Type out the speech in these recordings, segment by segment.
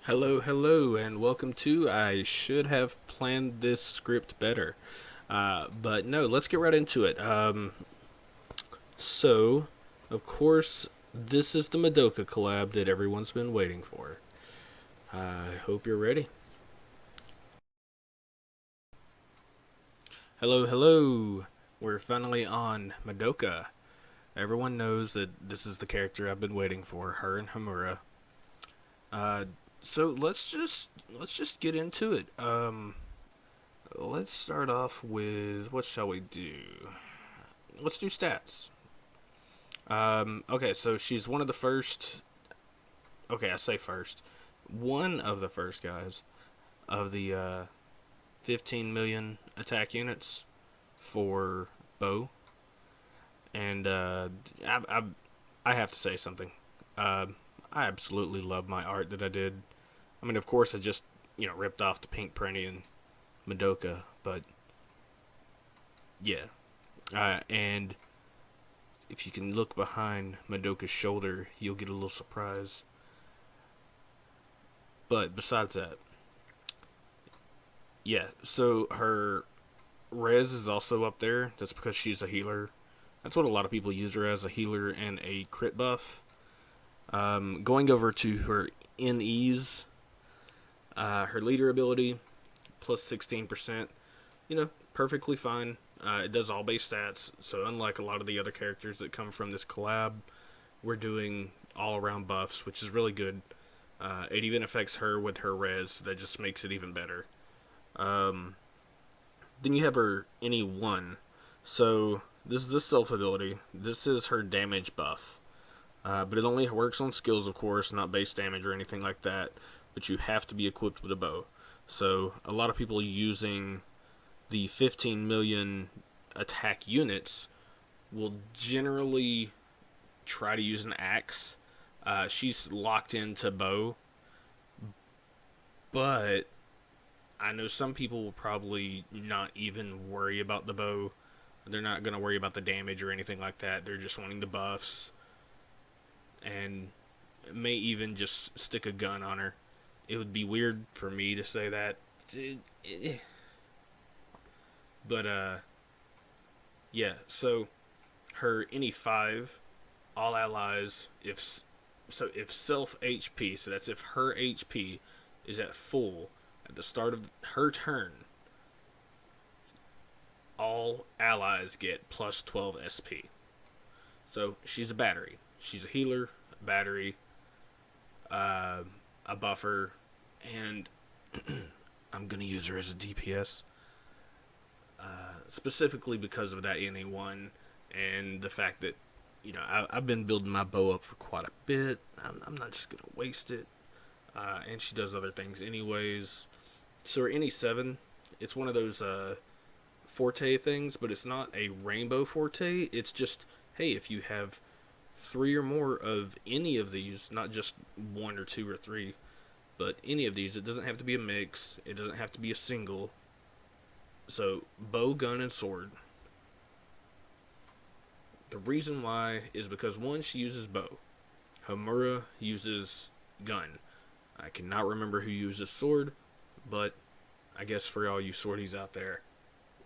Hello, and welcome to. I should have planned this script better. But no, let's get right into it. So, of course, this is the Madoka collab that everyone's been waiting for. I hope you're ready. Hello. We're finally on Madoka. Everyone knows that this is the character I've been waiting for, her and Hamura. Uh, so let's just get into it. Let's start off with what shall we do? Let's do stats. Okay, so she's one of the first. Okay, I say first. One of the first guys of the 15 million attack units for Bow, and I have to say something. Uh, I absolutely love my art that I did. I mean, of course, I just ripped off the pink printy and Madoka, but yeah, and if you can look behind Madoka's shoulder, you'll get a little surprise. But besides that, yeah. So her res is also up there. That's because she's a healer. That's what a lot of people use her as, a healer and a crit buff. Going over to her NEs, her leader ability plus 16%. Perfectly fine. It does all base stats. So unlike a lot of the other characters that come from this collab, we're doing all around buffs, which is really good. It even affects her with her res. That just makes it even better. Um, then you have her any one. So this is the self ability. This is her damage buff. But it only works on skills, of course, not base damage or anything like that. But you have to be equipped with a bow. So a lot of people using the 15 million attack units will generally try to use an axe. She's locked into bow, but I know some people will probably not even worry about the bow. They're not going to worry about the damage or anything like that. They're just wanting the buffs and may even just stick a gun on her. It would be weird for me to say that. But yeah, so her any 5 all allies if self HP, so that's if her HP is at full at the start of her turn, all allies get plus 12 SP. So she's a battery. She's a healer, a battery, uh, a buffer, and I'm gonna use her as a DPS specifically because of that NA1 and the fact that I've been building my bow up for quite a bit. I'm not just gonna waste it, and she does other things anyways. So her NA7, it's one of those forte things, but it's not a rainbow forte. It's just, hey, if you have 3 or more of any of these, not just 1 or 2 or 3, but any of these, it doesn't have to be a mix, it doesn't have to be a single. So bow, gun, and sword. The reason why is because one, she uses bow. Homura uses gun. I cannot remember who uses sword, but I guess for all you swordies out there,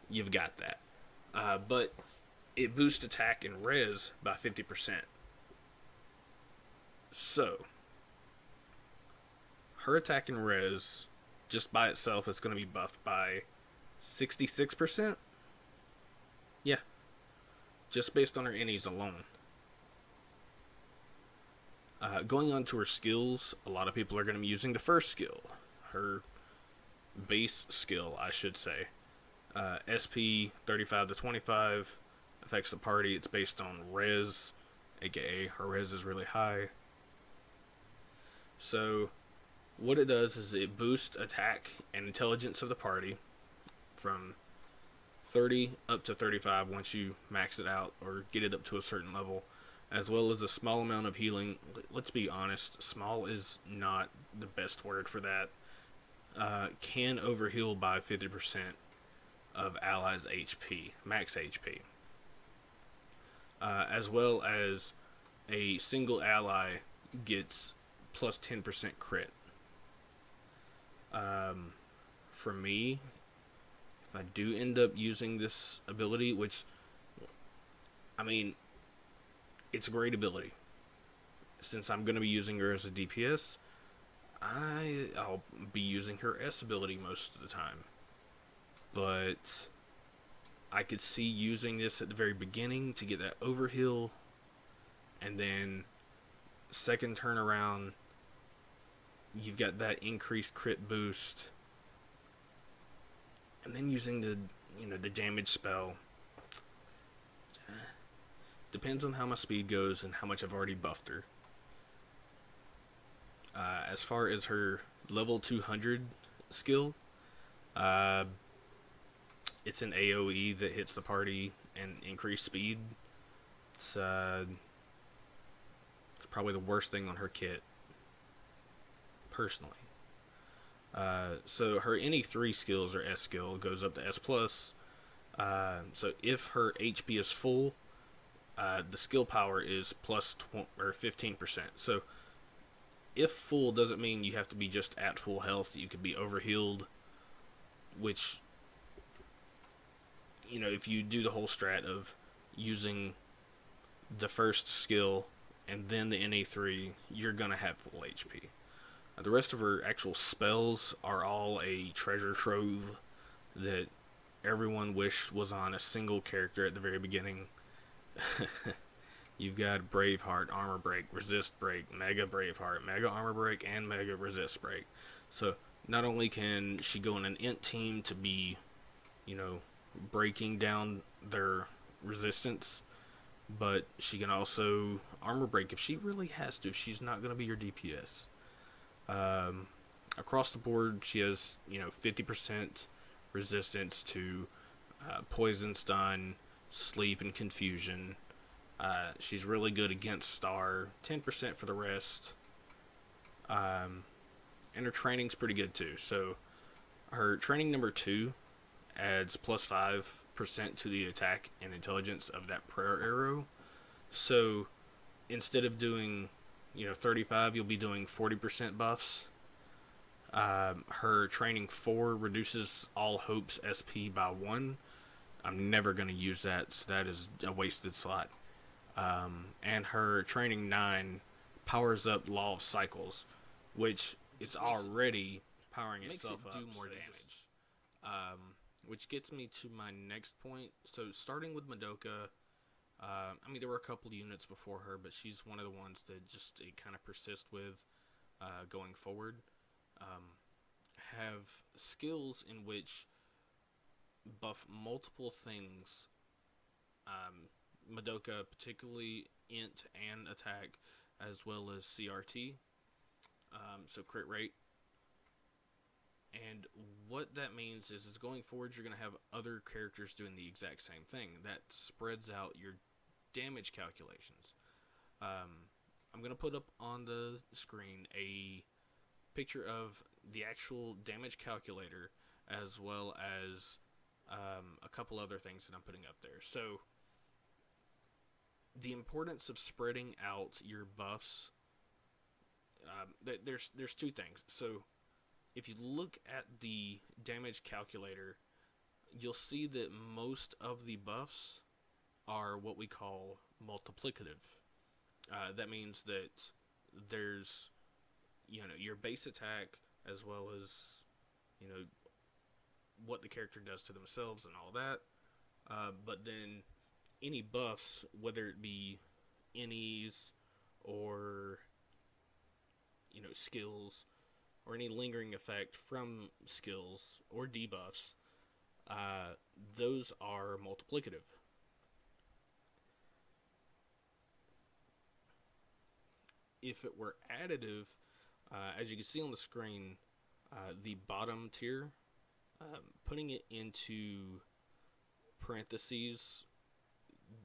you've got that. But it boosts attack and res by 50%. So, her attack and res, just by itself, is going to be buffed by 66%? Yeah, just based on her innies alone. Going on to her skills, a lot of people are going to be using the first skill, her base skill, I should say. SP 35 to 25 affects the party. It's based on res, aka her res is really high. So, what it does is it boosts attack and intelligence of the party from 30 up to 35 once you max it out or get it up to a certain level, as well as a small amount of healing. Let's be honest, small is not the best word for that. Can overheal by 50% of allies' HP, max HP, as well as a single ally gets plus 10% crit. For me, if I do end up using this ability, which, I mean, it's a great ability. Since I'm going to be using her as a DPS, I'll be using her S ability most of the time. But I could see using this at the very beginning to get that overheal, and then second turnaround, you've got that increased crit boost, and then using the damage spell. Depends on how my speed goes and how much I've already buffed her. As far as her level 200 skill, uh, it's an AoE that hits the party and increased speed. It's, it's probably the worst thing on her kit, personally. So her any 3 skills or S skill goes up to S plus. So if her HP is full, the skill power is plus 15%. So if full doesn't mean you have to be just at full health. You could be overhealed, which, if you do the whole strat of using the first skill and then the NA3, you're gonna have full HP. The rest of her actual spells are all a treasure trove that everyone wished was on a single character at the very beginning. You've got Braveheart, Armor Break, Resist Break, Mega Braveheart, Mega Armor Break, and Mega Resist Break. So not only can she go in an int team to be, breaking down their resistance, but she can also Armor Break if she really has to, if she's not going to be your DPS. Across the board, she has, 50% resistance to poison, stun, sleep, and confusion. She's really good against Star, 10% for the rest. And her training's pretty good too. So her training number 2 adds plus 5% to the attack and intelligence of that prayer arrow. So instead of doing 35, you'll be doing 40% buffs. Her training 4 reduces all hopes SP by 1. I'm never going to use that, so that is a wasted slot. And her training 9 powers up Law of Cycles, which it's already powering itself up. Do more damage. Which gets me to my next point. So starting with Madoka, there were a couple units before her, but she's one of the ones that just it kind of persist with going forward. Have skills in which buff multiple things. Madoka, particularly int and attack, as well as CRT, so crit rate. And what that means is going forward, you're going to have other characters doing the exact same thing. That spreads out your damage calculations. I'm going to put up on the screen a picture of the actual damage calculator, as well as a couple other things that I'm putting up there. So the importance of spreading out your buffs, there's 2 things. So if you look at the damage calculator, you'll see that most of the buffs are what we call multiplicative. That means that there's your base attack, as well as what the character does to themselves and all that, but then any buffs, whether it be NEs or skills, or any lingering effect from skills or debuffs, those are multiplicative. If it were additive, as you can see on the screen, the bottom tier, putting it into parentheses,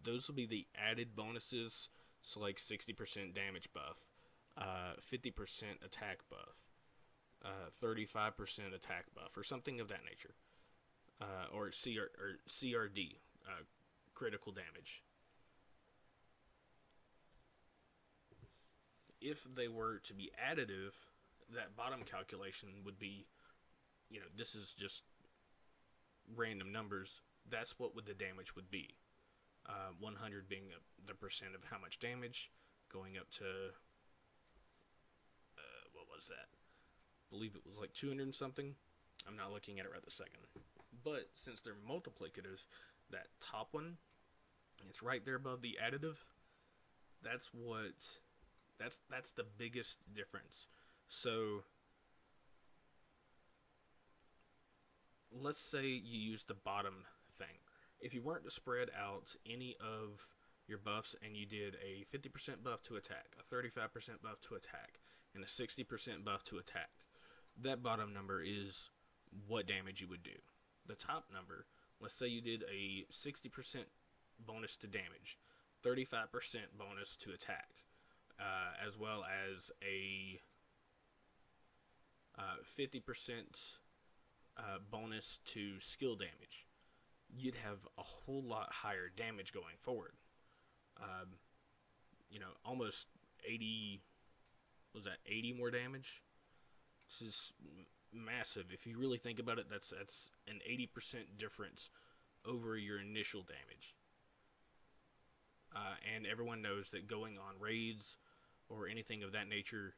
those will be the added bonuses. So like 60% damage buff, 50% attack buff, 35% attack buff, or something of that nature, or CRD, critical damage. If they were to be additive, that bottom calculation would be this is just random numbers. That's what the damage would be. 100 being the percent of how much damage, going up to what was that? I believe it was like 200 and something. I'm not looking at it right this second. But since they're multiplicative, that top one, it's right there above the additive. That's what that's the biggest difference. So let's say you use the bottom thing. If you weren't to spread out any of your buffs and you did a 50% buff to attack, a 35% buff to attack, and a 60% buff to attack, that bottom number is what damage you would do. The top number, let's say you did a 60% bonus to damage, 35% bonus to attack, as well as a 50% bonus to skill damage, you'd have a whole lot higher damage going forward. Almost 80, was that 80 more damage? This is massive. If you really think about it, that's an 80% difference over your initial damage. And everyone knows that going on raids or anything of that nature,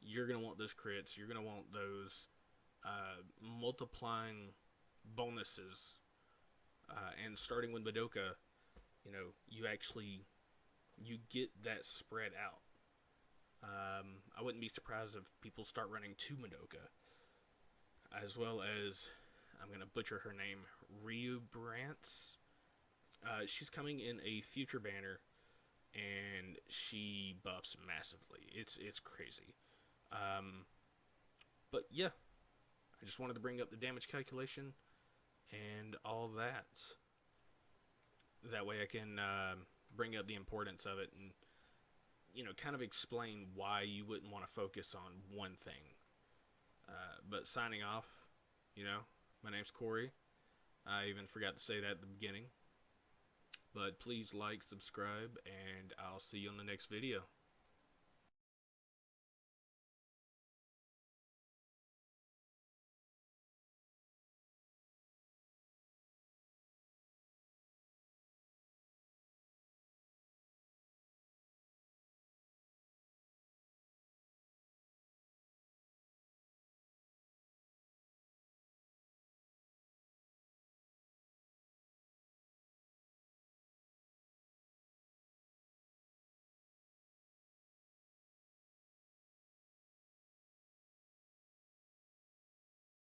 you're going to want those crits. You're going to want those multiplying bonuses. And starting with Madoka, you get that spread out. I wouldn't be surprised if people start running to Madoka, as well as, I'm going to butcher her name, Ryu Brantz. She's coming in a future banner, and she buffs massively. It's crazy. But yeah, I just wanted to bring up the damage calculation and all that. That way I can bring up the importance of it and, kind of explain why you wouldn't want to focus on one thing. But signing off, my name's Corey. I even forgot to say that at the beginning. But please like, subscribe, and I'll see you on the next video.